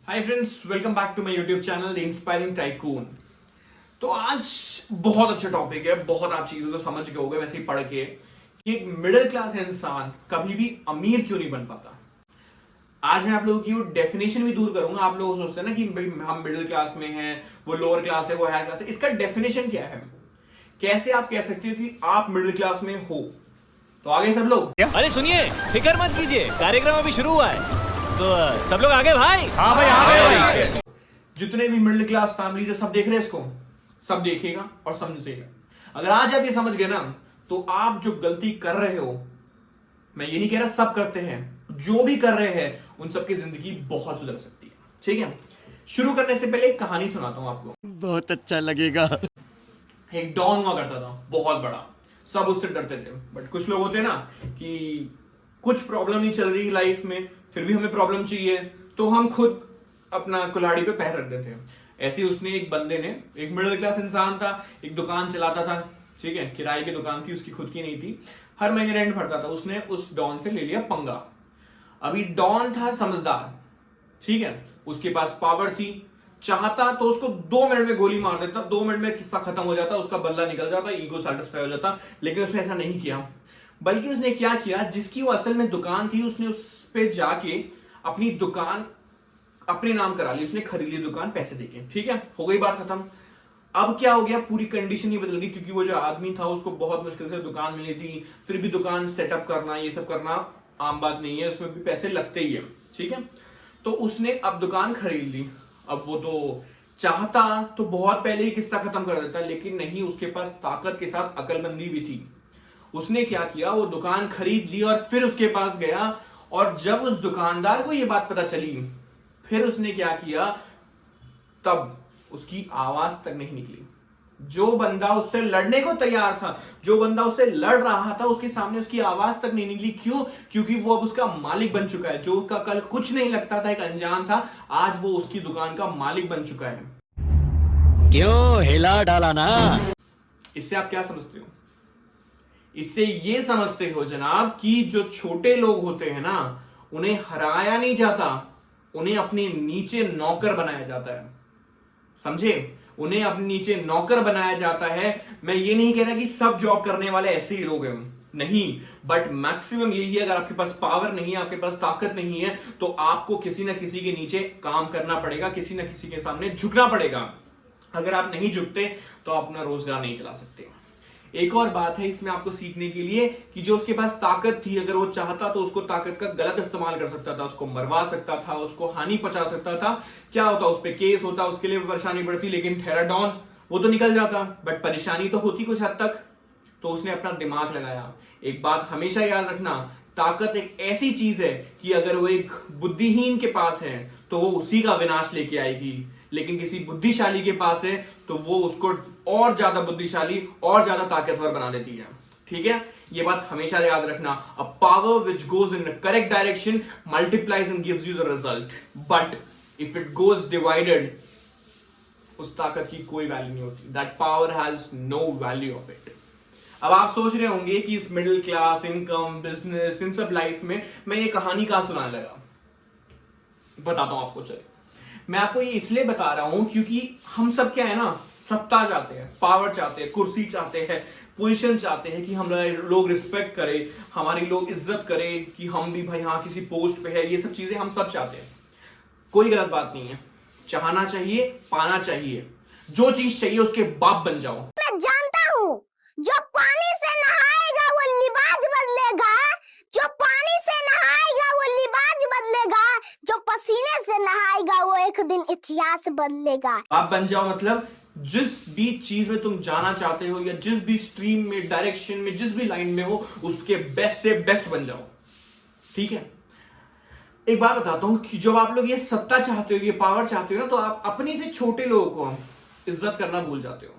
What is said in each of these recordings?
Hi friends, welcome back to my YouTube channel the inspiring tycoon. तो आज बहुत अच्छा टॉपिक है। बहुत आप चीजों को समझ गए होंगे वैसे ही पढ़ के कि एक मिडिल क्लास इंसान कभी भी अमीर क्यों नहीं बन पाता। आज मैं आप लोगों की वो डेफिनेशन भी दूर करूंगा। आप लोग सोचते हैं ना कि भाई हम मिडिल क्लास में हैं, वो लोअर क्लास है, वो हायर क्लास है। इसका डेफिनेशन क्या है? कैसे आप कह सकते हो कि आप मिडिल क्लास में हो? तो आगे सब लोग, अरे सुनिए, फिक्र मत कीजिए, कार्यक्रम अभी शुरू हुआ है तो सब लोग आगे भाई। हाँ भाई आगे। जितने भी मिडिल क्लास फैमिली है सब देख रहे हैं इसको, सब देखेगा और समझेगा। अगर आज आप ये समझ गए ना, तो आप जो गलती कर रहे हो, मैं ये नहीं कह रहा सब करते हैं, जो भी कर रहे हैं उन सबकी जिंदगी बहुत सुधर सकती है। ठीक है, शुरू करने से पहले एक कहानी सुनाता हूं आपको। बहुत अच्छा लगेगा। एक डॉन हुआ करता था, बहुत बड़ा। सब उससे डरते थे। बट कुछ लोग होते हैं ना कि कुछ प्रॉब्लम नहीं चल रही लाइफ में, फिर भी हमें प्रॉब्लम चाहिए, तो हम खुद अपना कुल्हाड़ी पे पैर रख देते हैं। ऐसे ही उसने एक बंदे ने, एक मिडिल क्लास इंसान था, एक दुकान चलाता था। ठीक है, किराए की दुकान थी, उसकी खुद की नहीं थी। हर महीने रेंट भरता था। उसने उस डॉन से ले लिया पंगा। अभी डॉन था समझदार, ठीक है, उसके पास पावर थी। चाहता तो उसको 2 मिनट में गोली मार देता, 2 मिनट में किस्सा खत्म हो जाता, उसका बदला निकल जाता, ईगो सेटिस्फाई हो जाता। लेकिन उसने ऐसा नहीं किया। बल्कि उसने क्या किया, जिसकी वो असल में दुकान थी, उसने उस पे जाके अपनी दुकान अपने नाम करा ली। उसने खरीद ली दुकान पैसे देके। ठीक है, हो गई बात खत्म। अब क्या हो गया, पूरी कंडीशन ही बदल गई, क्योंकि वो जो आदमी था उसको बहुत मुश्किल से दुकान मिली थी। फिर भी दुकान सेटअप करना, ये सब करना आम बात नहीं है, उसमें भी पैसे लगते ही है। ठीक है, तो उसने अब दुकान खरीद ली। अब वो तो चाहता तो बहुत पहले ही किस्सा खत्म कर देता, लेकिन नहीं, उसके पास ताकत के साथ अकलमंदी भी थी। उसने क्या किया, वो दुकान खरीद ली और फिर उसके पास गया। और जब उस दुकानदार को ये बात पता चली, फिर उसने क्या किया, तब उसकी आवाज तक नहीं निकली। जो बंदा उससे लड़ने को तैयार था, जो बंदा उससे लड़ रहा था, उसके सामने उसकी आवाज तक नहीं निकली। क्यों? क्योंकि वो अब उसका मालिक बन चुका है। जो उसका कल कुछ नहीं लगता था, एक अनजान था, आज वो उसकी दुकान का मालिक बन चुका है। क्यों हिला डाला ना। इससे आप क्या समझते हो? इससे ये समझते हो जनाब कि जो छोटे लोग होते हैं ना, उन्हें हराया नहीं जाता, उन्हें अपने नीचे नौकर बनाया जाता है। समझे? उन्हें अपने नीचे नौकर बनाया जाता है। मैं ये नहीं कह रहा कि सब जॉब करने वाले ऐसे ही लोग हैं, नहीं, बट मैक्सिमम यही है। अगर आपके पास पावर नहीं है, आपके पास ताकत नहीं है, तो आपको किसी ना किसी के नीचे काम करना पड़ेगा, किसी ना किसी के सामने झुकना पड़ेगा। अगर आप नहीं झुकते तो आप अपना रोजगार नहीं चला सकते। एक और बात है इसमें आपको सीखने के लिए कि जो उसके पास ताकत थी, अगर वो चाहता तो उसको ताकत का गलत इस्तेमाल कर सकता था, उसको मरवा सकता था, उसको हानि पहुंचा सकता था। क्या होता, उस पर केस होता, उसके लिए परेशानी बढ़ती। लेकिन ठहरा डॉन, वो तो निकल जाता, बट परेशानी तो होती कुछ हद तक। तो उसने अपना दिमाग लगाया। एक बात हमेशा याद रखना, ताकत एक ऐसी चीज है कि अगर वो एक बुद्धिहीन के पास है तो वो उसी का विनाश लेके आएगी। लेकिन किसी बुद्धिशाली के पास है तो वो उसको और ज्यादा बुद्धिशाली और ज्यादा ताकतवर बना देती है। ठीक है, ये बात हमेशा याद रखना। A power which goes in correct direction multiplies and gives you the result, but if it goes divided, उस ताकत की कोई वैल्यू नहीं होती। That power has no value of it. अब आप सोच रहे होंगे कि इस मिडिल क्लास, इनकम, बिजनेस, इन सब लाइफ में मैं ये कहानी कहां सुनाने लगा। बताता हूं आपको। चलिए, मैं आपको ये इसलिए बता रहा हूं क्योंकि हम सब क्या है ना, सत्ता चाहते हैं, पावर चाहते हैं, कुर्सी चाहते हैं, पोजीशन चाहते हैं कि हम लोग रिस्पेक्ट करें, हमारी लोग इज्जत करें, कि हम भी भाई हाँ किसी पोस्ट पे है। ये सब चीजें हम सब चाहते हैं। कोई गलत बात नहीं है, चाहना चाहिए, पाना चाहिए। जो चीज चाहिए उसके बाप बन जाओ। मैं जानता हूँ, जो पानी से नहाएगा वो लिबाज बदलेगा, जो पानी से नहाएगा वो लिबाज बदलेगा, जो पसीने से नहाएगा वो एक दिन इतिहास बदलेगा। आप बन जाओ मतलब जिस भी चीज में तुम जाना चाहते हो, या जिस भी स्ट्रीम में, डायरेक्शन में, जिस भी लाइन में हो, उसके बेस्ट से बेस्ट बन जाओ। ठीक है, एक बात बताता हूं कि जब आप लोग ये सत्ता चाहते हो, ये पावर चाहते हो ना, तो आप अपने से छोटे लोगों को इज्जत करना भूल जाते हो।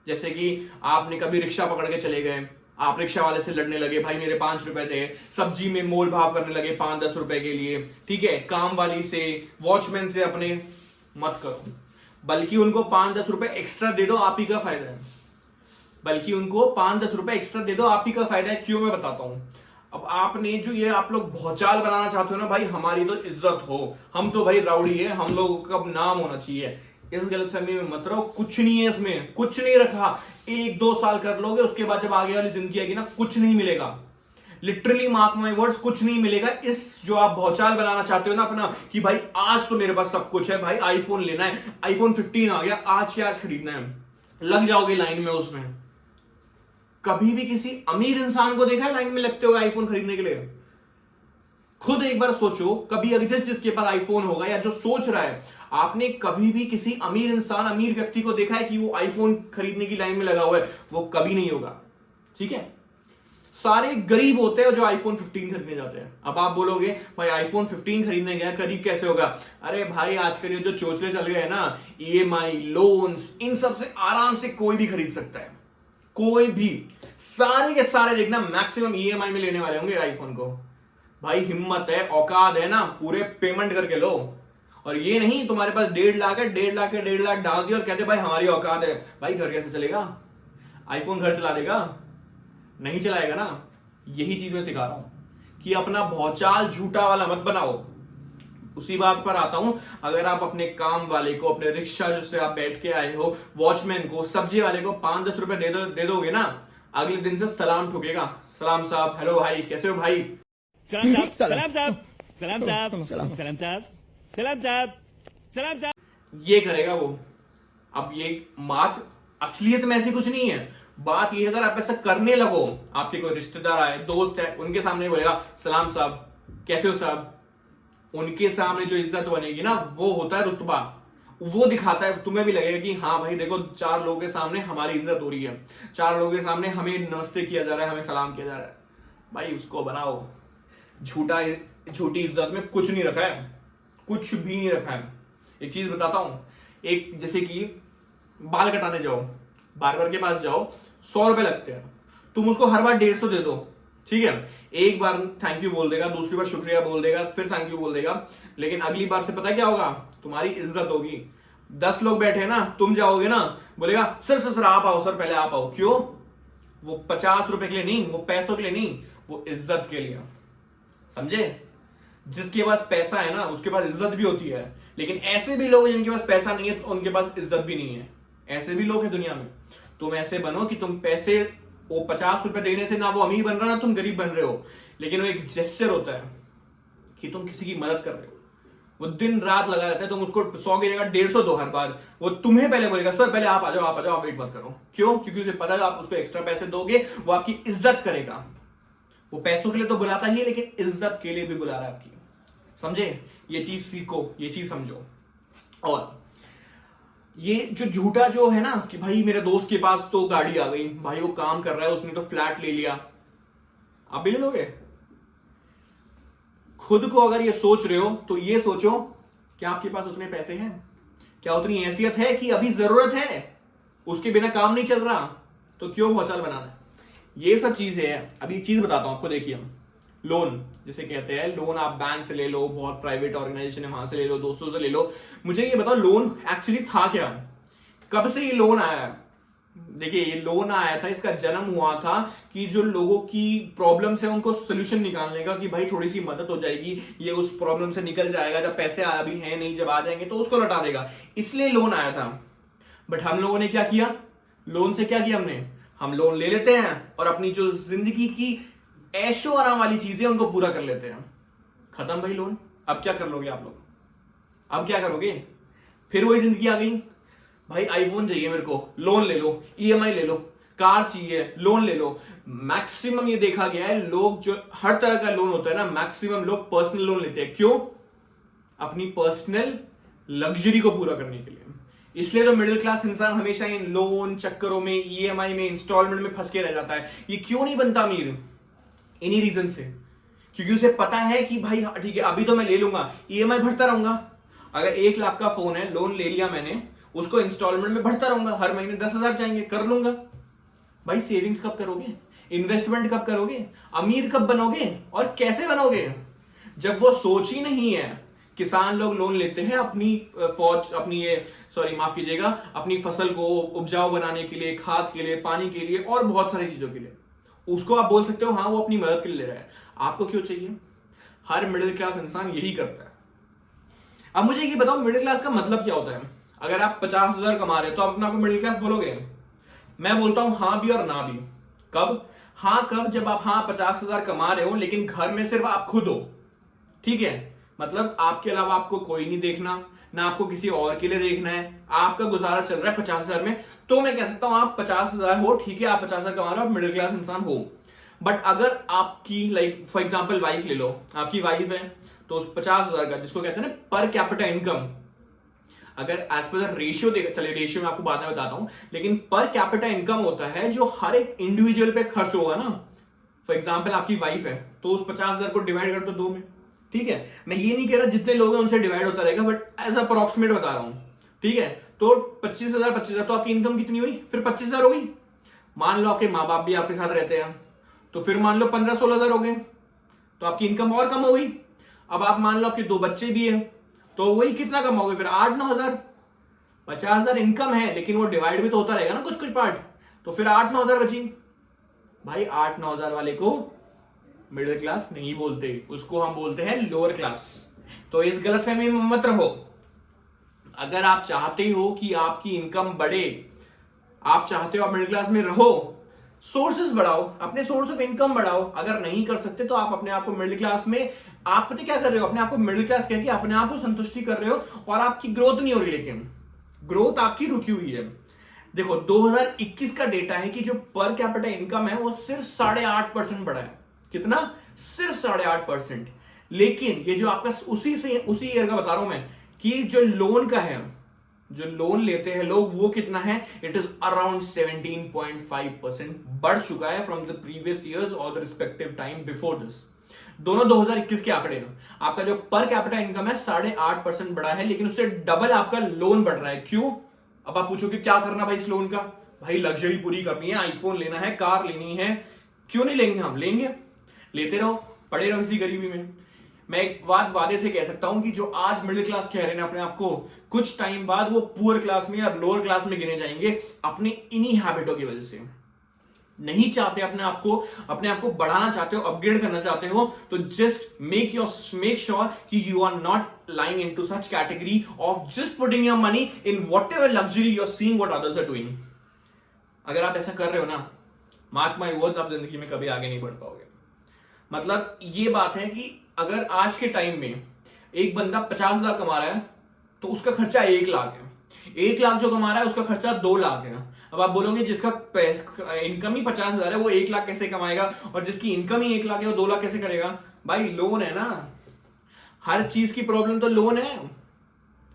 जैसे कि आपने कभी रिक्शा पकड़ के चले गए, आप रिक्शा वाले से लड़ने लगे, भाई मेरे 5 रुपए दे, सब्जी में मोल भाव करने लगे 5-10 रुपए के लिए। ठीक है, काम वाली से, वॉचमैन से अपने मत करो, बल्कि उनको 5-10 रुपए एक्स्ट्रा दे दो, आप ही का फायदा है। बल्कि उनको 5-10 रुपए एक्स्ट्रा दे दो, आप ही का फायदा है। क्यों, मैं बताता हूं। अब आपने जो ये आप लोग भौचाल बनाना चाहते हो ना भाई, हमारी तो इज्जत हो, हम तो भाई राउडी है, हम लोगों का नाम होना चाहिए, इस गलतफहमी में मत रहो। कुछ नहीं है इसमें, कुछ नहीं रखा। 1-2 साल कर लोगे, उसके बाद जब आगे वाली जिंदगी आएगी ना, कुछ नहीं मिलेगा। लिटरली मार्क माय वर्ड्स, कुछ नहीं मिलेगा। इस जो आप भौचाल बनाना चाहते हो ना अपना कि भाई आज तो मेरे पास सब कुछ है, भाई आईफोन लेना है, आईफोन 15 आ गया, आज के आज खरीदना है, लग जाओगे लाइन में उसमें। कभी भी किसी अमीर इंसान को देखा है लाइन में लगते हुए आईफोन खरीदने के लिए? खुद एक बार सोचो, कभी अगर जिसके पास आईफोन होगा या जो सोच रहा है, आपने कभी भी किसी अमीर इंसान, अमीर व्यक्ति को देखा है कि वो आईफोन खरीदने की लाइन में लगा हुआ है? वो कभी नहीं होगा, ठीक है। सारे गरीब होते हैं जो आईफोन 15 खरीदने जाते हैं। अब आप बोलोगे भाई आईफोन 15 खरीदने गया, गरीब कैसे होगा? अरे भाई आजकल ये जो चोचले चल गए हैं ना, ईएमआई, लोन्स, इन सब से आराम से कोई भी खरीद सकता है, कोई भी। सारे के सारे देखना मैक्सिमम ईएमआई में लेने वाले होंगे आईफोन को। भाई हिम्मत है, औकात है ना, पूरे पेमेंट करके लो। और ये नहीं तुम्हारे पास 1.5 लाख है, 1.5 लाख डाल दिया और कहते भाई हमारी औकात है। भाई घर कैसे चलेगा? आईफोन घर चला देगा? नहीं चलाएगा ना। यही चीज मैं सिखा रहा हूं कि अपना भौचाल झूठा वाला मत बनाओ। उसी बात पर आता हूं, अगर आप अपने काम वाले को, अपने रिक्शा जिससे आप बैठ के आए हो, वॉचमैन को, सब्जी वाले को 5-10 रुपए दे दोगे ना, अगले दिन से सलाम ठोकेगा। सलाम साहब, हेलो भाई, कैसे हो भाई? सलाम साहब, सलाम साहब, सलाम साहब, सलाम साहब, सलाम साहब, सलाम साहब, ये करेगा वो। अब ये बात असलियत में ऐसी कुछ नहीं है। बात ये, अगर आप ऐसा करने लगो, आपके कोई रिश्तेदार आए, दोस्त है, उनके सामने बोलेगा सलाम साहब, कैसे हो साहब, उनके सामने जो इज्जत बनेगी ना, वो होता है रुतबा। वो दिखाता है, तुम्हें भी लगेगा कि हाँ भाई देखो 4 लोगों के सामने हमारी इज्जत हो रही है, 4 लोगों के सामने हमें नमस्ते किया जा रहा है, हमें सलाम किया जा रहा है। भाई उसको बनाओ। झूठी इज्जत में कुछ नहीं रखा है, कुछ भी नहीं रखा है। एक चीज बताता हूं, एक जैसे कि बाल कटाने जाओ, बार्बर के पास जाओ, 100 रुपए लगते हैं, तुम उसको हर बार 150 दे दो, ठीक है। एक बार थैंक यू बोल देगा, दूसरी बार शुक्रिया बोल देगा, फिर थैंक यू बोल देगा, लेकिन अगली बार से पता है क्या होगा? तुम्हारी इज्जत होगी। 10 लोग बैठे हैं ना, तुम जाओगे ना, बोलेगा सर सर सर आप आओ, सर पहले आप आओ। क्यों? वो 50 रुपए के लिए नहीं, वो पैसों के लिए नहीं, वो इज्जत के लिए। समझे? जिसके पास पैसा है ना, उसके पास इज्जत भी होती है। लेकिन ऐसे भी लोग जिनके पास पैसा नहीं है, उनके पास इज्जत भी नहीं है। ऐसे भी लोग हैं दुनिया में। तुम ऐसे बनो कि तुम पैसे, वो 50 रुपए देने से ना वो अमीर बन रहा, ना तुम गरीब बन रहे हो, लेकिन वो एक जेस्चर होता है कि तुम किसी की मदद कर रहे हो। वो दिन रात लगा रहता है, तुम उसको 100 की जगह 150 दो हर बार। वो तुम्हें पहले बोलेगा सर पहले आप आ जाओ, आप आ जाओ, आप वेट मत करो। क्यों? क्योंकि उसे पता है आप उसको एक्स्ट्रा पैसे दोगे, वो आपकी इज्जत करेगा। वो पैसों के लिए तो बुलाता ही है, लेकिन इज्जत के लिए भी बुला रहा है आपकी। समझे? ये चीज सीखो, ये चीज समझो। और ये जो झूठा जो है ना कि भाई मेरे दोस्त के पास तो गाड़ी आ गई, भाई वो काम कर रहा है, उसने तो फ्लैट ले लिया, आप भी ले लोगे? खुद को अगर ये सोच रहे हो तो ये सोचो क्या आपके पास उतने पैसे हैं? क्या उतनी हैसियत है कि अभी जरूरत है, उसके बिना काम नहीं चल रहा, तो क्यों भौचाल बनाना है? ये सब चीजें हैं। अभी चीज बताता हूं आपको, देखिए लोन जिसे कहते हैं, लोन आप बैंक से ले लो, बहुत प्राइवेट ऑर्गेनाइजेशन है वहां से ले लो, दोस्तों से ले लो। मुझे ये बताओ लोन एक्चुअली था क्या? कब से ये लोन आया है? देखिए ये लोन आया था, इसका जन्म हुआ था कि जो लोगों की प्रॉब्लम्स है उनको सोल्यूशन निकालने का, कि भाई थोड़ी सी मदद हो जाएगी, ये उस प्रॉब्लम से निकल जाएगा, जब पैसे अभी है नहीं, जब आ जाएंगे तो उसको लौटा देगा, इसलिए लोन आया था। बट हम लोगों ने क्या किया? लोन से क्या किया हमने? हम लोन ले लेते हैं और अपनी जो जिंदगी की ऐशो आराम वाली चीजें उनको पूरा कर लेते हैं। खत्म भाई लोन। अब क्या कर लोगे आप लोग? अब क्या करोगे? फिर वही जिंदगी आ गई, भाई आईफोन चाहिए मेरे को, लोन ले लो, ईएमआई ले लो, कार चाहिए, लोन ले लो। मैक्सिमम ये देखा गया है, लोग जो हर तरह का लोन होता है ना, मैक्सिमम लोग पर्सनल लोन लेते हैं। क्यों? अपनी पर्सनल लग्जरी को पूरा करने के लिए। इसलिए जो मिडिल क्लास इंसान हमेशा इन लोन चक्करों में, ईएमआई में, इंस्टॉलमेंट में फंस के रह जाता है। ये क्यों नहीं बनता अमीर? इन्हीं रीजन से, क्योंकि उसे पता है कि भाई ठीक है अभी तो मैं ले लूंगा, ईएमआई भरता रहूंगा। अगर 1 लाख का फोन है, लोन ले लिया मैंने, उसको इंस्टॉलमेंट में भरता रहूंगा, हर महीने 10,000 जाएंगे, कर लूंगा। भाई सेविंग्स कब करोगे? इन्वेस्टमेंट कब करोगे? अमीर कब बनोगे? और कैसे बनोगे? जब वो सोच ही नहीं है। किसान लोग लोन लेते हैं अपनी अपनी फसल को उपजाऊ बनाने के लिए, खाद के लिए, पानी के लिए और बहुत सारी चीजों के लिए। उसको आप बोल सकते हो हाँ वो अपनी मदद के लिए ले रहा है। आपको क्यों चाहिए? हर मिडिल क्लास इंसान यही करता है। अब मुझे ये बताओ मिडिल क्लास का मतलब क्या होता है? अगर आप 50,000 कमा रहे हो तो आप अपने आप को मिडिल क्लास बोलोगे? मैं बोलता हूं हाँ भी और ना भी। कब? हाँ कब? जब आप हाँ 50,000 कमा रहे हो लेकिन घर में सिर्फ आप खुद हो, ठीक है, मतलब आपके अलावा आपको कोई नहीं देखना, ना आपको किसी और के लिए देखना है, आपका गुजारा चल रहा है 50,000 में, तो मैं कह सकता हूं आप 50,000 हो, ठीक है, आप 50,000 कमा रहे हो, आप मिडिल क्लास इंसान हो। बट अगर आपकी लाइक फॉर एग्जाम्पल वाइफ ले लो, आपकी वाइफ है तो उस 50,000 का, जिसको कहते हैं ना पर कैपिटा इनकम, अगर एज पर द रेशियो देखा, चलिए रेशियो में आपको बाद में बताता हूं, लेकिन पर कैपिटा इनकम होता है जो हर एक इंडिविजुअल पे खर्च होगा ना। फॉर एग्जाम्पल आपकी वाइफ है तो उस 50,000 को डिवाइड कर दो 2 में, ठीक है। मैं ये नहीं कह रहा जितने लोग हैं उनसे डिवाइड होता रहेगा, बट एज अप्रोक्सीमेट बता रहा हूं, ठीक है। तो 25,000 तो आपकी इनकम कितनी हुई? फिर 25,000 हो गई। मान लो आपके माँ बाप भी आपके साथ रहते हैं तो फिर मान लो 15-16,000 हो गए, तो आपकी इनकम और कम हो गई। अब आप मान लो आपके 2 बच्चे भी हैं तो वही कितना कम हो गए फिर? 8-9,000। 50,000 इनकम है लेकिन वो डिवाइड भी तो होता रहेगा ना कुछ कुछ पार्ट, तो फिर 8-9,000 बची। भाई 8-9,000 वाले को मिडिल क्लास नहीं बोलते, उसको हम बोलते हैं लोअर क्लास। तो इस गलतफहमी में मत रहो। अगर आप चाहते हो कि आपकी इनकम बढ़े, आप चाहते हो आप मिडिल क्लास में रहो, सोर्सेस बढ़ाओ, अपने सोर्स ऑफ इनकम बढ़ाओ। अगर नहीं कर सकते तो आप अपने आप को मिडिल क्लास में, आप पता क्या कर रहे हो, अपने आप को मिडिल क्लास कह के अपने आप को संतुष्टि कर रहे हो और आपकी ग्रोथ नहीं हो रही, लेकिन ग्रोथ आपकी रुकी हुई है। देखो 2021 का डेटा है कि जो पर कैपिटा इनकम है वो सिर्फ 8.5% बढ़ा है। कितना? सिर्फ 8.5%। लेकिन ये जो आपका उसी ईयर का बता रहा हूं मैं, कि जो लोन का है, जो लोन लेते हैं लोग, वो कितना है? इट इज अराउंड 17.5% बढ़ चुका है फ्रॉम द प्रीवियस ईयर्स और the respective time before this. दोनों 2021 के आंकड़े हैं। आपका जो पर कैपिटा इनकम है 8.5% बढ़ा है, लेकिन उससे डबल आपका लोन बढ़ रहा है। क्यों? अब आप पूछोगे क्या करना भाई इस लोन का? भाई लग्जरी पूरी करनी है, आईफोन लेना है, कार लेनी है, क्यों नहीं लेंगे? हम लेंगे, लेते रहो, पड़े रहो इसी गरीबी में। मैं एक बात वादे से कह सकता हूं कि जो आज मिडिल क्लास कह रहे हैं अपने आप को, कुछ टाइम बाद वो पुअर क्लास में या लोअर क्लास में गिने जाएंगे अपनी इन्हीं हैबिटों की वजह से। नहीं चाहते अपने आप को बढ़ाना चाहते हो, अपग्रेड करना चाहते हो, तो जस्ट मेक श्योर कि you are not lying into such category of just putting your money in whatever luxury you are seeing what others are doing. अगर आप ऐसा कर रहे हो ना, मार्क माय वर्ड्स, आप जिंदगी में कभी आगे नहीं बढ़ पाओगे। मतलब ये बात है कि अगर आज के टाइम में एक बंदा 50,000 कमा रहा है तो उसका खर्चा 1 लाख है। 1 लाख जो कमा रहा है उसका खर्चा 2 लाख है। अब आप बोलोगे जिसका इनकम ही 50,000 है वो 1 लाख कैसे कमाएगा, और जिसकी इनकम ही 1 लाख है वो 2 लाख कैसे करेगा? भाई लोन है ना, हर चीज की प्रॉब्लम तो लोन है।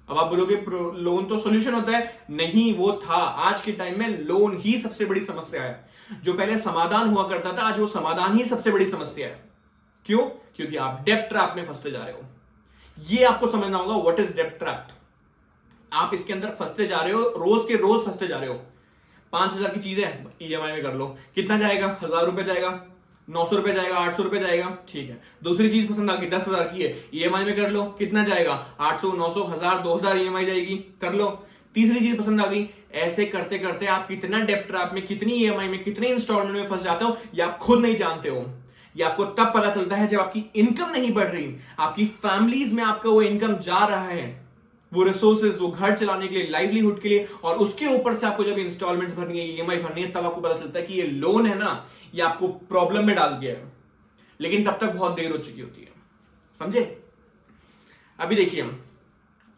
अब आप बोलोगे लोन तो सोल्यूशन होता है, नहीं, वो था। आज के टाइम में लोन ही सबसे बड़ी समस्या है। जो पहले समाधान हुआ करता था आज वो समाधान ही सबसे बड़ी समस्या है। क्यों? क्योंकि आप डेब्ट ट्रैप में फंसते जा रहे हो। ये आपको समझना होगा, व्हाट इज डेब्ट ट्रैप। आप इसके अंदर फंसते जा रहे हो, रोज के रोज फंसते जा रहे हो। 5,000 की चीज है, ईएमआई में कर लो, कितना जाएगा? 1,000 रुपए जाएगा, 900 रुपए जाएगा, 800 रुपए जाएगा, ठीक है। दूसरी चीज पसंद आ गई, 10,000 की है, ईएमआई में कर लो, कितना जाएगा? 800, 900, 1,000, 2,000 ईएमआई जाएगी, कर लो। तीसरी चीज पसंद आ गई। ऐसे करते करते आप कितना डेब्ट ट्रैप में, कितनी ईएमआई में, कितने इंस्टॉलमेंट में फंस जाते हो, ये आप खुद नहीं जानते हो। ये आपको तब पता चलता है जब आपकी इनकम नहीं बढ़ रही, आपकी फैमिलीज में आपका वो इनकम जा रहा है, वो रिसोर्सेज, वो घर चलाने के लिए, लाइवलीहुड के लिए, और उसके ऊपर से आपको जब इंस्टॉलमेंट्स भरनी है, ईएमआई भरनी है, तब आपको पता चलता है कि ये लोन है ना, ये आपको प्रॉब्लम में डाल गया है। लेकिन तब तक बहुत देर हो चुकी होती है। समझे? अभी देखिए,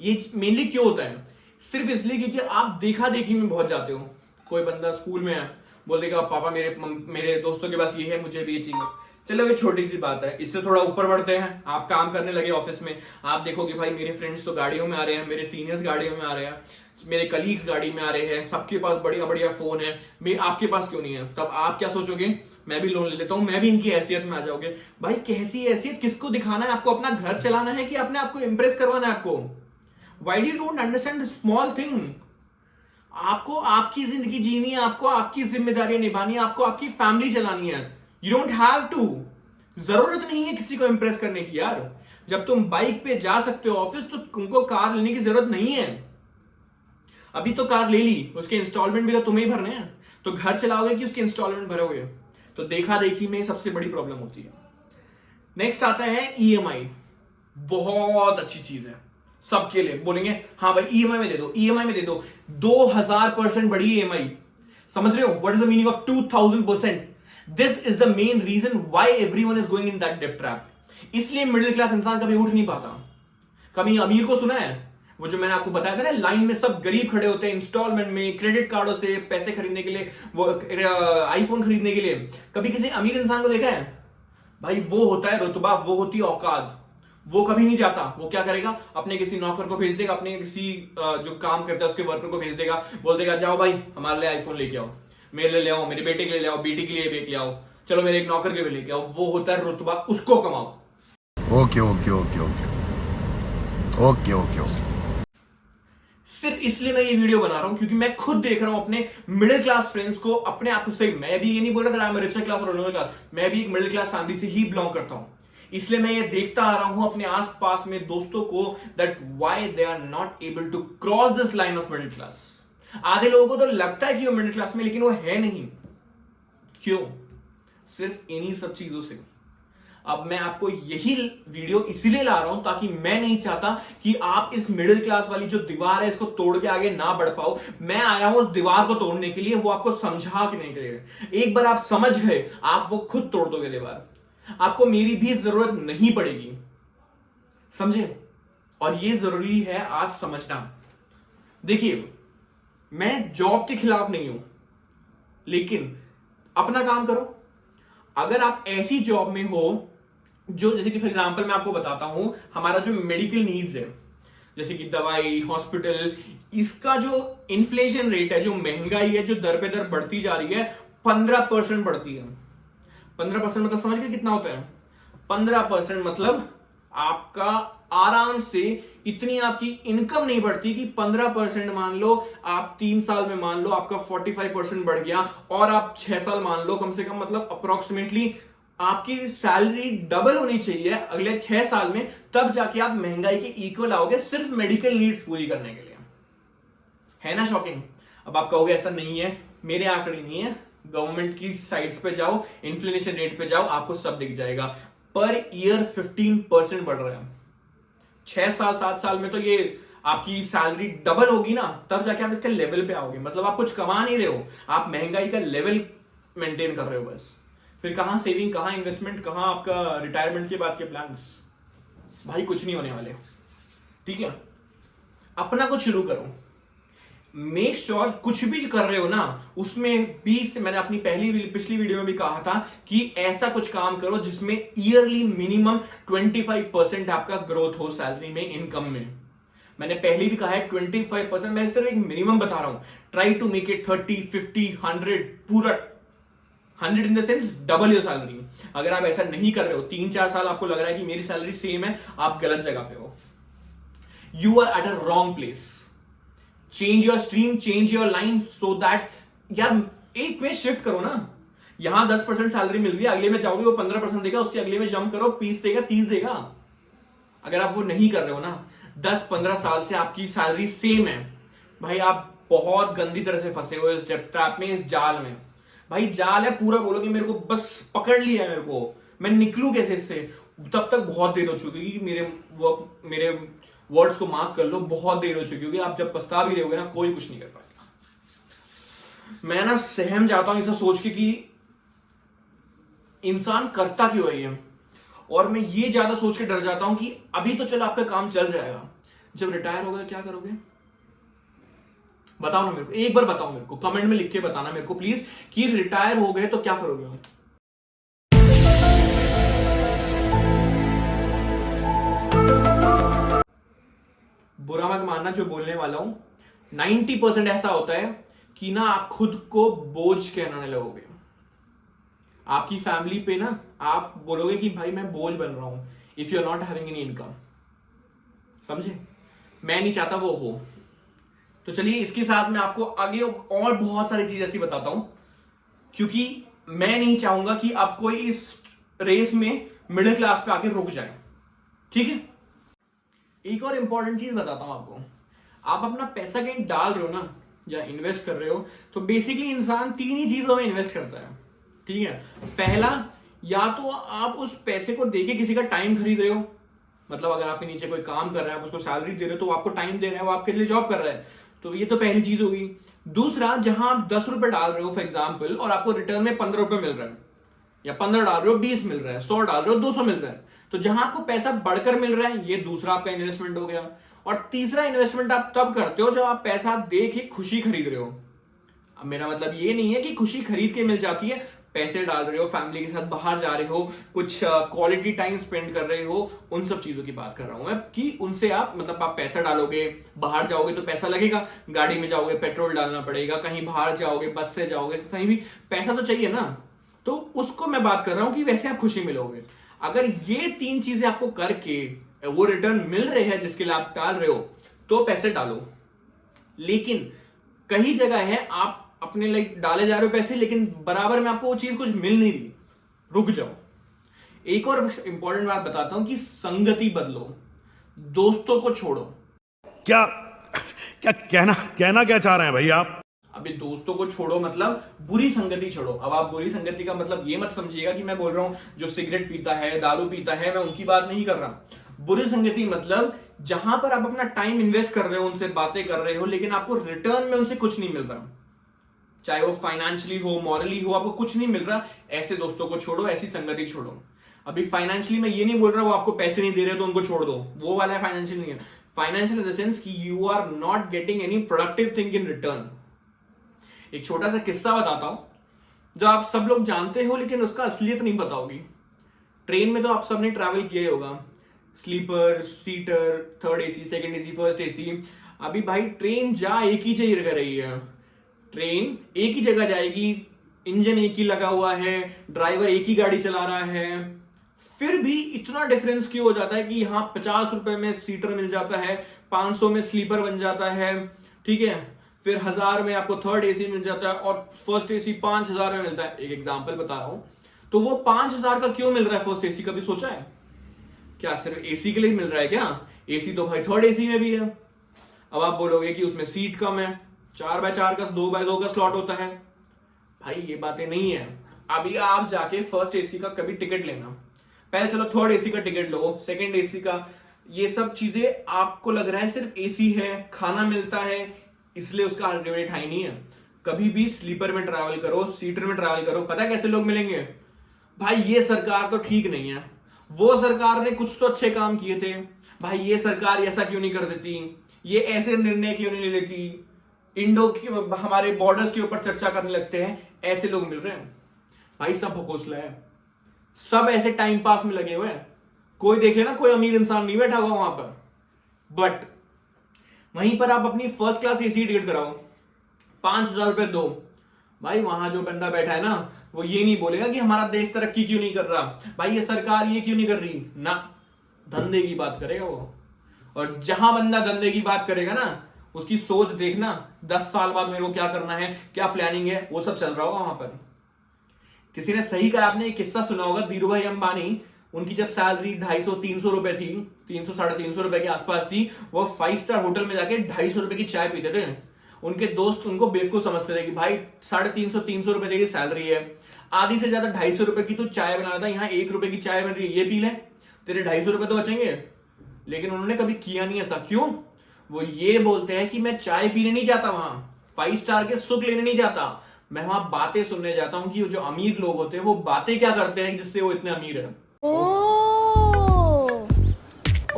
ये मेनली क्यों होता है? सिर्फ इसलिए क्योंकि आप देखा देखी में बहुत जाते हो। कोई बंदा स्कूल में है, बोल देगा पापा मेरे दोस्तों के पास ये है, मुझे भी ये चाहिए। चलो ये छोटी सी बात है, इससे थोड़ा ऊपर बढ़ते हैं। आप काम करने लगे ऑफिस में, आप देखोगे भाई मेरे फ्रेंड्स तो गाड़ियों में आ रहे हैं, मेरे सीनियर्स गाड़ियों में आ रहे हैं, मेरे कलीग्स गाड़ी में आ रहे हैं, सबके पास बढ़िया बढ़िया फोन है, मैं आपके पास क्यों नहीं है? तब आप क्या सोचोगे? मैं भी लोन ले लेता हूं, मैं भी इनकी हैसियत में आ जाओगे। भाई कैसी हैसियत? किसको दिखाना है? आपको अपना घर चलाना है कि अपने आपको इंप्रेस करवाना है आपको? Why do you don't understand small thing? आपको आपकी जिंदगी जीनी है, आपको आपकी जिम्मेदारियां निभानी है, आपको आपकी फैमिली चलानी है। यू डोंट हैव टू, जरूरत नहीं है किसी को इंप्रेस करने की यार। जब तुम बाइक पे जा सकते हो ऑफिस, तो तुमको कार लेने की जरूरत नहीं है। अभी तो कार ले ली, उसके इंस्टॉलमेंट भी तो तुम्हें ही भरने हैं, तो घर चलाओगे कि उसके इंस्टॉलमेंट भरोगे? तो देखा देखी में सबसे बड़ी प्रॉब्लम होती है। नेक्स्ट आता है ईएमआई। बहुत अच्छी चीज है सबके लिए। बोलेंगे हाँ भाई ईएमआई में दे दो, ईएमआई में दे दो। 2000% बढ़ी ईएमआई। समझ रहे हो what is the meaning of 2000%? This is the main reason why everyone is going in that debt trap. इसलिए मिडिल क्लास इंसान कभी उठ नहीं पाता। कभी अमीर को सुना है? वो जो मैंने आपको बताया था ना, लाइन में सब गरीब खड़े होते हैं इंस्टॉलमेंट में, क्रेडिट कार्डों से पैसे खरीदने के लिए, वो आईफोन खरीदने के लिए। कभी किसी अमीर इंसान को देखा है? भाई वो होता है रुतबा, वो होती है औकात। वो कभी नहीं जाता। वो क्या करेगा? अपने किसी नौकर को भेज देगा, अपने किसी जो काम करता है उसके वर्कर को भेज देगा, बोल देगा जाओ भाई हमारे लिए आईफोन लेके आओ, मेरे लिए ले आओ, मेरे बेटे के लिए ले आओ, बेटी के लिए भी ले आओ, चलो मेरे एक नौकर के भी लेके आओ। वो होता है रुतबा, उसको कमाओ। Okay okay okay okay okay okay okay. सिर्फ इसलिए मैं ये वीडियो बना रहा हूं क्योंकि मैं खुद देख रहा हूं अपने मिडिल क्लास फ्रेंड्स को, अपने आप को से। मैं भी ये नहीं बोल रहा था मैं रिचर क्लास और लोअर क्लास, मैं भी एक मिडिल क्लास फैमिली से ही बिलोंग करता हूं। इसलिए मैं ये देखता आ रहा हूं अपने आसपास में दोस्तों को that why they are not able to cross this line of middle class. आधे लोगों को तो लगता है कि वो मिडिल क्लास में, लेकिन वो है नहीं। क्यों? सिर्फ इन्हीं सब चीजों से। अब मैं आपको यही वीडियो इसीलिए ला रहा हूं ताकि मैं नहीं चाहता कि आप इस मिडिल क्लास वाली जो दीवार है इसको तोड़ के आगे ना बढ़ पाओ। मैं आया हूं उस दीवार को तोड़ने के लिए, वो आपको समझाने के लिए। एक बार आप समझ गए, आप वो खुद तोड़ दोगे दीवार। आपको मेरी भी जरूरत नहीं पड़ेगी, समझे? और ये जरूरी है आज समझना। देखिए मैं जॉब के खिलाफ नहीं हूं, लेकिन अपना काम करो। अगर आप ऐसी जॉब में हो जो, जैसे कि फॉर एग्जांपल मैं आपको बताता हूं, हमारा जो मेडिकल नीड्स है जैसे कि दवाई, हॉस्पिटल, इसका जो इन्फ्लेशन रेट है, जो महंगाई है, जो दर पे दर बढ़ती जा रही है, 15% बढ़ती है। 15% मतलब समझ के कितना होता है? 15% मतलब आपका आराम से इतनी आपकी इनकम नहीं बढ़ती कि 15% मान लो आप 3 साल में मान लो आपका 45% बढ़ गया, और आप 6 साल मान लो कम से कम, मतलब अप्रोक्सीमेटली आपकी सैलरी डबल होनी चाहिए अगले 6 साल में, तब जाके आप महंगाई के इक्वल आओगे सिर्फ मेडिकल नीड्स पूरी करने के लिए। है ना शॉकिंग? अब आप कहोगे ऐसा नहीं है, मेरे आंकड़े नहीं है, गवर्नमेंट की साइट्स पे जाओ, इन्फ्लेशन रेट पे जाओ, आपको सब दिख जाएगा। पर ईयर 15% बढ़ रहा है। 6 साल 7 साल में तो ये आपकी सैलरी डबल होगी ना, तब जाके आप इसके लेवल पे आओगे। मतलब आप कुछ कमा नहीं रहे हो, आप महंगाई का लेवल मेंटेन कर रहे हो बस। फिर कहां सेविंग, कहां इन्वेस्टमेंट, कहां आपका रिटायरमेंट के बाद के प्लान्स? भाई कुछ नहीं होने वाले। ठीक है, अपना कुछ शुरू करो। मेक श्योर कुछ भी कर रहे हो ना, उसमें 20 से, मैंने अपनी पिछली वीडियो में भी कहा था कि ऐसा कुछ काम करो जिसमें ईयरली मिनिमम 25% आपका ग्रोथ हो सैलरी में, इनकम में। मैंने पहले भी कहा है 25%, मैं सिर्फ एक मिनिमम बता रहा हूं। ट्राई टू मेक इट 30, 50, 100, पूरा 100 इन the sense double your salary. अगर आप ऐसा नहीं कर रहे हो, 3-4 साल आपको लग रहा है कि मेरी सैलरी सेम है, आप गलत जगह पे हो। You are at a wrong place. Change your stream, change your line, so that, यार एक में शिफ्ट करो ना। यहां 10% सैलरी मिल रही है, अगले में जाओगे वो 15% देगा, उसके अगले में जंप करो 20 देगा, 30 देगा। अगर आप वो नहीं कर रहे हो ना, 10-15 साल से आपकी सैलरी सेम है, भाई आप बहुत गंदी तरह से फंसे हो इस ट्रैप में, इस जाल में। भाई जाल है पूरा, बोलोगे मेरे को बस पकड़ लिया है, मेरे को, मैं निकलूं कैसे इससे? तब तक बहुत देर हो चुकी है। मेरे वर्ड्स को मार्क कर लो, बहुत देर हो चुकी होगी। आप जब पछता भी रहोगे ना, कोई कुछ नहीं कर पाएगा। मैं ना सहम जाता हूं ऐसा सोच के कि इंसान करता क्यों है ये, और मैं ये ज्यादा सोच के डर जाता हूं कि अभी तो चलो आपका काम चल जाएगा, जब रिटायर होगा क्या करोगे? बताओ ना मेरे को, एक बार बताओ मेरे को, कमेंट में लिख के बताना मेरे को प्लीज कि रिटायर हो गए तो क्या करोगे? बुरा मत मानना जो बोलने वाला हूं, 90% ऐसा होता है कि ना आप खुद को बोझ कहलाने लगोगे। आपकी फैमिली पे ना आप बोलोगे कि भाई मैं बोझ बन रहा हूं, if you are not having any income. समझे? मैं नहीं चाहता वो हो। तो चलिए इसके साथ मैं आपको आगे और बहुत सारी चीज ऐसी बताता हूं, क्योंकि मैं नहीं चाहूंगा कि आप कोई इस रेस में मिडिल क्लास पे आके रुक जाए। ठीक है, एक और इंपॉर्टेंट चीज बताता हूं आपको। आप अपना पैसा कहीं डाल रहे हो ना, या इन्वेस्ट कर रहे हो, तो बेसिकली इंसान 3 ही चीजों में इन्वेस्ट करता है। ठीक है। पहला, या तो आप उस पैसे को देके किसी का टाइम खरीद रहे हो, मतलब अगर आपके नीचे कोई काम कर रहा है, आप उसको सैलरी दे रहे हो, तो वो आपको टाइम दे रहा है, वो आपके लिए जॉब कर रहा है, तो ये तो पहली चीज होगी। दूसरा, जहां आप 10 रुपए डाल रहे हो फॉर एग्जाम्पल, और आपको रिटर्न में 15 रुपए मिल रहा है, या 15 डाल रहे हो 20 मिल रहा है, 100 डाल रहे हो 200 मिल रहा है, तो जहां आपको पैसा बढ़कर मिल रहा है, ये दूसरा आपका इन्वेस्टमेंट हो गया। और तीसरा इन्वेस्टमेंट आप तब करते हो जब आप पैसा दे के खुशी खरीद रहे हो। अब मेरा मतलब ये नहीं है कि खुशी खरीद के मिल जाती है, पैसे डाल रहे हो, फैमिली के साथ बाहर जा रहे हो, कुछ क्वालिटी टाइम स्पेंड कर रहे हो, उन सब चीजों की बात कर रहा हूं मैं, कि उनसे आप मतलब आप पैसा डालोगे, बाहर जाओगे तो पैसा लगेगा, गाड़ी में जाओगे पेट्रोल डालना पड़ेगा, कहीं बाहर जाओगे बस से जाओगे, कहीं भी पैसा तो चाहिए ना, तो उसको मैं बात कर रहा हूं कि वैसे आप खुशी मिलोगे। अगर ये 3 चीजें आपको करके वो रिटर्न मिल रहे हैं जिसके लिए आप डाल रहे हो, तो पैसे डालो। लेकिन कई जगह है आप अपने लाइक डाले जा रहे हो पैसे, लेकिन बराबर में आपको वो चीज कुछ मिल नहीं रही, रुक जाओ। एक और इंपॉर्टेंट बात बताता हूं कि संगति बदलो, दोस्तों को छोड़ो। क्या क्या कहना क्या चाह रहे हैं भाई आप? अभी दोस्तों को छोड़ो मतलब बुरी संगति छोड़ो। अब आप बुरी संगति का मतलब ये मत समझिएगा कि मैं बोल रहा हूं जो सिगरेट पीता है, दारू पीता है, मैं उनकी बात नहीं कर रहा। बुरी संगति मतलब जहां पर आप अपना टाइम इन्वेस्ट कर रहे हो, उनसे बातें कर रहे हो, लेकिन आपको रिटर्न में उनसे कुछ नहीं मिल रहा, चाहे वो फाइनेंशियली हो, मॉरली हो, आपको कुछ नहीं मिल रहा। ऐसे दोस्तों को छोड़ो, ऐसी संगति छोड़ो। अभी फाइनेंशियली मैं ये नहीं बोल रहा वो आपको पैसे नहीं दे रहे तो उनको छोड़ दो, वो वाला फाइनेंशियल नहीं है। फाइनेंशियल इन द सेंस कि you are not getting any productive thing in return. एक छोटा सा किस्सा बताता हूं जो आप सब लोग जानते हो, लेकिन उसका असलियत नहीं पता होगी। ट्रेन में तो आप सबने ट्रैवल किया ही होगा, sleeper, seater, third AC, second AC, first AC. अभी भाई ट्रेन जा एक ही जगह रही है, ट्रेन एक ही जगह जाएगी, इंजन एक ही लगा हुआ है, ड्राइवर एक ही गाड़ी चला रहा है, फिर भी इतना डिफरेंस क्यों हो जाता है कि यहाँ 50 रुपए में सीटर मिल जाता है, 500 में स्लीपर बन जाता है, ठीक है, फिर 1000 में आपको थर्ड एसी मिल जाता है और फर्स्ट एसी 5000 में मिलता है। एक एग्जांपल बता रहा हूं, तो वो 5000 का क्यों मिल रहा है फर्स्ट एसी, कभी सोचा है क्या? सिर्फ एसी के लिए मिल रहा है क्या? एसी तो भाई थर्ड एसी में भी है। अब आप बोलोगे कि उसमें सीट कम है, 4x4 का 2x2 का स्लॉट होता है। भाई ये बातें नहीं है। अभी आप जाके फर्स्ट एसी का कभी टिकट लेना, पहले चलो थर्ड एसी का टिकट लो, सेकंड एसी का, ये सब चीजें आपको लग रहा है सिर्फ एसी है, खाना मिलता है, इसलिए उसका रेट हाई नहीं है। कभी भी स्लीपर में ट्रैवल करो, सीटर में ट्रैवल करो, पता है कैसे लोग मिलेंगे? भाई ये सरकार तो ठीक नहीं है, वो सरकार ने कुछ तो अच्छे काम किए थे, भाई ये सरकार ऐसा क्यों नहीं कर देती, ये ऐसे निर्णय क्यों नहीं ले लेती, इंडो की हमारे बॉर्डर्स के ऊपर चर्चा करने लगते हैं, ऐसे लोग मिल रहे हैं। भाई सब भकोसला है, सब ऐसे टाइम पास में लगे हुए हैं। कोई देख लेना, कोई अमीर इंसान नहीं बैठा हुआ वहां पर, बट वहीं पर आप अपनी फर्स्ट क्लास एसी टिकट कराओ, 5000 रुपए दो, भाई वहां जो बंदा बैठा है ना, वो ये नहीं बोलेगा कि हमारा देश तरक्की क्यों नहीं कर रहा, भाई ये सरकार ये क्यों नहीं कर रही ना, धंधे की बात करेगा वो। और जहां बंदा धंधे की बात करेगा ना, उसकी सोच देखना, 10 साल बाद मेरे को क्या करना है, क्या प्लानिंग है, वो सब चल रहा होगा वहां पर। किसी ने सही कहा, आपने एक किस्सा सुना होगा, धीरू भाई अंबानी, उनकी जब सैलरी 250-300 रुपए थी, 300-350 रुपए के आसपास थी, वो 5 स्टार होटल में जाके 250 रुपए की चाय पीते थे। उनके दोस्त उनको बेवकूफ समझते थे कि भाई 350-300 रुपए तेरी सैलरी है, आधी से ज्यादा 250 रुपए की तू चाय बना था, यहाँ 1 रुपए की चाय बन रही है, ये पी ले, तेरे 250 रुपए तो बचेंगे। लेकिन उन्होंने कभी किया नहीं ऐसा। क्यों? वो ये बोलते हैं कि मैं चाय पीने नहीं जाता, वहां 5 स्टार के सुख लेने नहीं जाता, मैं वहां बातें सुनने जाता हूं कि जो अमीर लोग होते हैं वो बातें क्या करते हैं जिससे वो इतने अमीर है।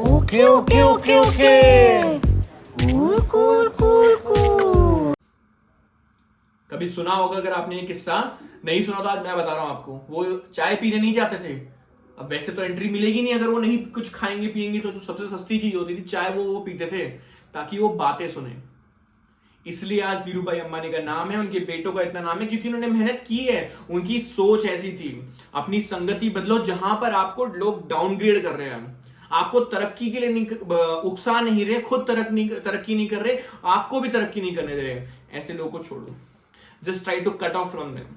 Okay okay okay okay, cool cool cool cool. कभी सुना होगा, अगर आपने ये किस्सा नहीं सुना तो आज मैं बता रहा हूं आपको। वो चाय पीने नहीं जाते थे, अब वैसे तो एंट्री मिलेगी नहीं अगर वो नहीं कुछ खाएंगे पिएंगे, तो सबसे सस्ती चीज होती थी चाय, वो पीते थे ताकि वो बातें सुने। इसलिए आज धीरू भाई अंबानी का नाम है, उनके बेटों का इतना नाम है, क्योंकि उन्होंने मेहनत की है, उनकी सोच ऐसी थी। अपनी संगति बदलो, जहां पर आपको लोग डाउनग्रेड कर रहे हैं, आपको तरक्की के लिए नहीं उकसा नहीं रहे, खुद तरक्की नहीं कर रहे, आपको भी तरक्की नहीं करने दे रहे, ऐसे लोगों को छोड़ो। Just try to cut off from them.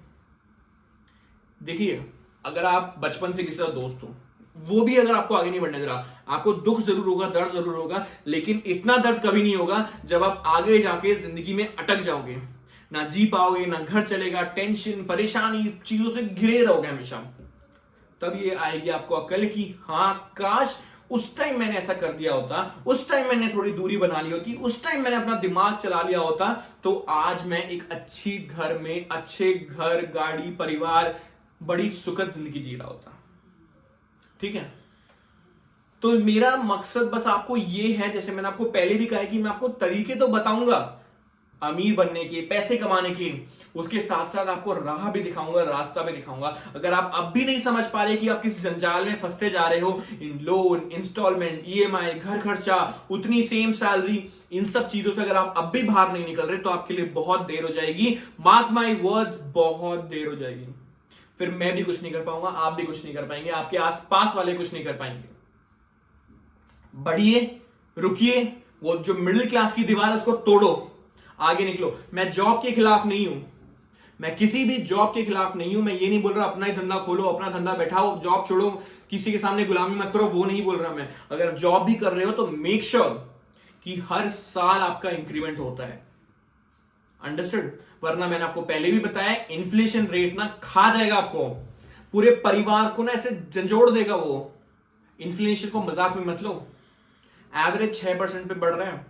देखिए, अगर आप बचपन से किसी का दोस्त हो, वो भी अगर आपको आगे नहीं बढ़ने दे रहा, आपको दुख जरूर होगा, दर्द जरूर होगा, लेकिन इतना दर्द कभी नहीं होगा जब आप आगे जाके जिंदगी में अटक जाओगे, ना जी पाओगे, ना घर चलेगा, टेंशन परेशानी चीजों से घिरे रहोगे हमेशा। तब ये आएगी आपको अकल की हाँ काश उस टाइम मैंने ऐसा कर दिया होता, उस टाइम मैंने थोड़ी दूरी बना ली होती, उस टाइम मैंने अपना दिमाग चला लिया होता, तो आज मैं एक अच्छी घर में अच्छे घर, गाड़ी, परिवार, बड़ी सुखद जिंदगी जी रहा होता। ठीक है, तो मेरा मकसद बस आपको ये है, जैसे मैंने आपको पहले भी कहा है कि मैं आपको तरीके तो बताऊंगा अमीर बनने के, पैसे कमाने के, उसके साथ साथ आपको राह भी दिखाऊंगा, रास्ता भी दिखाऊंगा। अगर आप अब भी नहीं समझ पा रहे कि आप किस जंजाल में फंसते जा रहे हो, इन लोन, इंस्टॉलमेंट, ईएमआई, घर खर्चा, उतनी सेम सैलरी, इन सब चीजों से अगर आप अब भी बाहर नहीं निकल रहे तो आपके लिए बहुत देर हो जाएगी। मार्क माई वर्ड्स, बहुत देर हो जाएगी। फिर मैं भी कुछ नहीं कर पाऊंगा, आप भी कुछ नहीं कर पाएंगे, आपके आसपास वाले कुछ नहीं कर पाएंगे। बढ़िए, रुकिए, वो जो मिडिल क्लास की दीवार है उसको तोड़ो, आगे निकलो। मैं जॉब के खिलाफ नहीं हूं, मैं किसी भी जॉब के खिलाफ नहीं हूं। मैं ये नहीं बोल रहा अपना ही धंधा खोलो, अपना धंधा बैठाओ, जॉब छोड़ो, किसी के सामने गुलामी मत करो, वो नहीं बोल रहा मैं। अगर जॉब भी कर रहे हो तो मेक श्योर कि हर साल आपका इंक्रीमेंट होता है। अंडरस्टूड? वरना मैंने आपको पहले भी बताया, इन्फ्लेशन रेट ना खा जाएगा आपको, पूरे परिवार को ना ऐसे झंझोड़ देगा वो। इन्फ्लेशन को मजाक में मत लो। एवरेज 6% पे बढ़ रहा है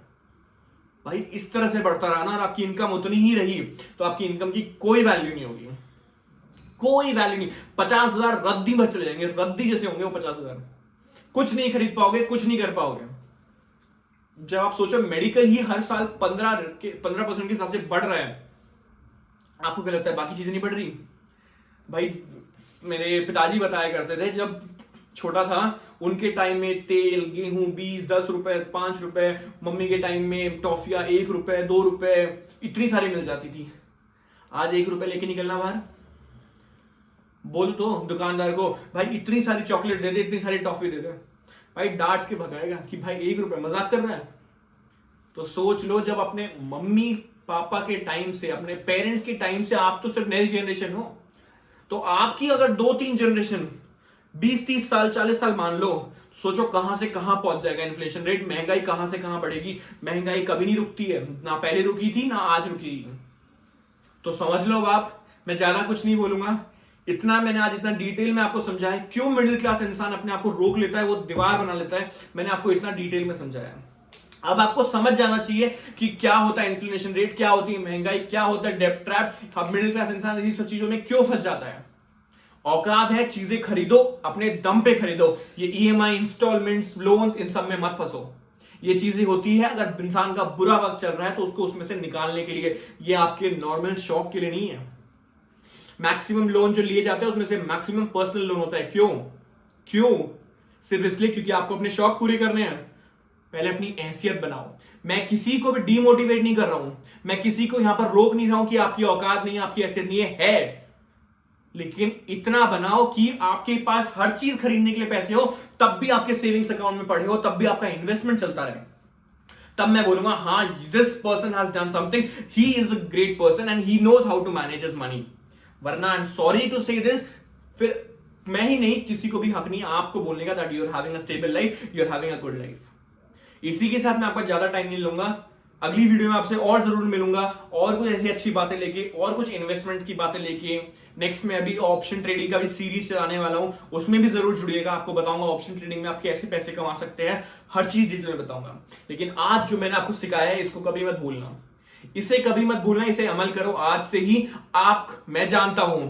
भाई, इस तरह से बढ़ता रहा ना और आपकी इनकम उतनी ही रही तो आपकी इनकम की कोई वैल्यू नहीं होगी, कोई वैल्यू नहीं। 50,000 रद्दी भर चले जाएंगे, रद्दी जैसे होंगे वो 50,000। कुछ नहीं खरीद पाओगे, कुछ नहीं कर पाओगे। जब आप सोचो मेडिकल ही हर साल 15% के हिसाब से बढ़ रहा है, आपको क्या लगता है बाकी चीजें नहीं बढ़ रही? भाई मेरे पिताजी बताया करते थे, जब छोटा था उनके टाइम में तेल, गेहूं 20, 10 रुपए, 5 रुपए, मम्मी के टाइम में टॉफियां 1 रुपए, 2 रुपए, इतनी सारी मिल जाती थी। आज 1 रुपए लेके निकलना बाहर, बोल तो दुकानदार को भाई इतनी सारी चॉकलेट दे दे, इतनी सारी टॉफी दे दे, भाई डांट के भगाएगा कि भाई 1 रुपए, मजाक कर रहा है। तो सोच लो, जब अपने मम्मी पापा के टाइम से, अपने पेरेंट्स के टाइम से, आप तो सिर्फ नई जनरेशन हो, तो आपकी अगर 2-3 जनरेशन 20-30 साल, 40 साल मान लो, सोचो कहां से कहां पहुंच जाएगा इन्फ्लेशन रेट। महंगाई कहां से कहां बढ़ेगी। महंगाई कभी नहीं रुकती है, ना पहले रुकी थी ना आज रुकी। तो समझ लो आप, मैं ज्यादा कुछ नहीं बोलूंगा। इतना मैंने आज इतना डिटेल में आपको समझाया क्यों मिडिल क्लास इंसान अपने आप को रोक लेता है, वो दीवार बना लेता है। मैंने आपको इतना डिटेल में समझाया। अब आपको समझ जाना चाहिए कि क्या होता है इन्फ्लेशन रेट, क्या होती है महंगाई, क्या होता है डेब्ट ट्रैप। अब मिडिल क्लास इंसान इसी सब चीजों में क्यों फंस जाता है। औकात है, चीजें खरीदो, अपने दम पे खरीदो। ये ईएमआई, इंस्टॉलमेंट्स, लोन्स, इन सब में मत फंसो। ये चीजें होती है अगर इंसान का बुरा वक्त चल रहा है तो उसको उसमें से निकालने के लिए, ये आपके नॉर्मल शौक के लिए नहीं है। मैक्सिमम लोन जो लिए जाते हैं उसमें से मैक्सिमम पर्सनल लोन होता है। क्यों? सिर्फ इसलिए क्योंकि आपको अपने शौक पूरे करने हैं। पहले अपनी हैसियत बनाओ। मैं किसी को भी डीमोटिवेट नहीं कर रहा हूं, मैं किसी को यहां पर रोक नहीं रहा हूं कि आपकी औकात नहीं है, आपकी हैसियत नहीं है, लेकिन इतना बनाओ कि आपके पास हर चीज खरीदने के लिए पैसे हो, तब भी आपके सेविंग्स अकाउंट में पड़े हो, तब भी आपका इन्वेस्टमेंट चलता रहे। तब मैं बोलूंगा हाँ, this person has done something, he is a great person and he knows how to manage his money. वरना I am sorry to say this, फिर मैं ही नहीं, किसी को भी हक नहीं आपको बोलने का that you are having a stable life, you are having a good life. इसी के साथ मैं आपका ज्यादा टाइम नहीं लूंगा। अगली वीडियो में आपसे और जरूर मिलूंगा, और कुछ ऐसी अच्छी बातें लेके, और कुछ इन्वेस्टमेंट की बातें लेके। नेक्स्ट में अभी ऑप्शन ट्रेडिंग का भी सीरीज चलाने वाला हूं, उसमें भी जरूर जुड़िएगा। आपको बताऊंगा ऑप्शन ट्रेडिंग में आप कैसे पैसे कमा सकते हैं, हर चीज डिटेल में बताऊंगा। लेकिन आज जो मैंने आपको सिखाया है इसको कभी मत भूलना, इसे कभी मत भूलना, इसे अमल करो आज से ही। मैं जानता हूं,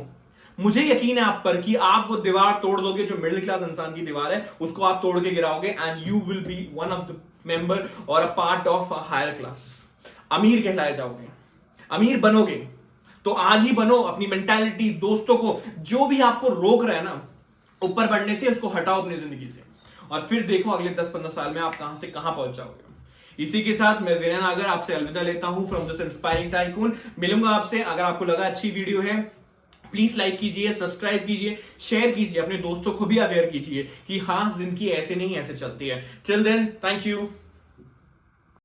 मुझे यकीन है आप पर कि आप वो दीवार तोड़ दोगे जो मिडिल क्लास इंसान की दीवार है, उसको आप तोड़ के गिराओगे and you will be one of the member और a part of a higher class. अमीर कहलाए जाओगे, अमीर बनोगे तो आज ही बनो। अपनी मेंटालिटी, दोस्तों को, जो भी आपको रोक रहा है ना ऊपर बढ़ने से, उसको हटाओ अपनी जिंदगी से, और फिर देखो अगले 10-15 साल में आप कहां से कहां पहुंच जाओगे। इसी के साथ मैं वीरेन नागर आपसे अलविदा लेता हूं फ्रॉम दिस इंस्पायरिंग टाइकून। मिलूंगा आपसे। अगर आपको लगा अच्छी वीडियो है, प्लीज लाइक कीजिए, सब्सक्राइब कीजिए, शेयर कीजिए, अपने दोस्तों को भी अवेयर कीजिए कि हाँ, जिंदगी ऐसे नहीं ऐसे चलती है। Till then, thank you.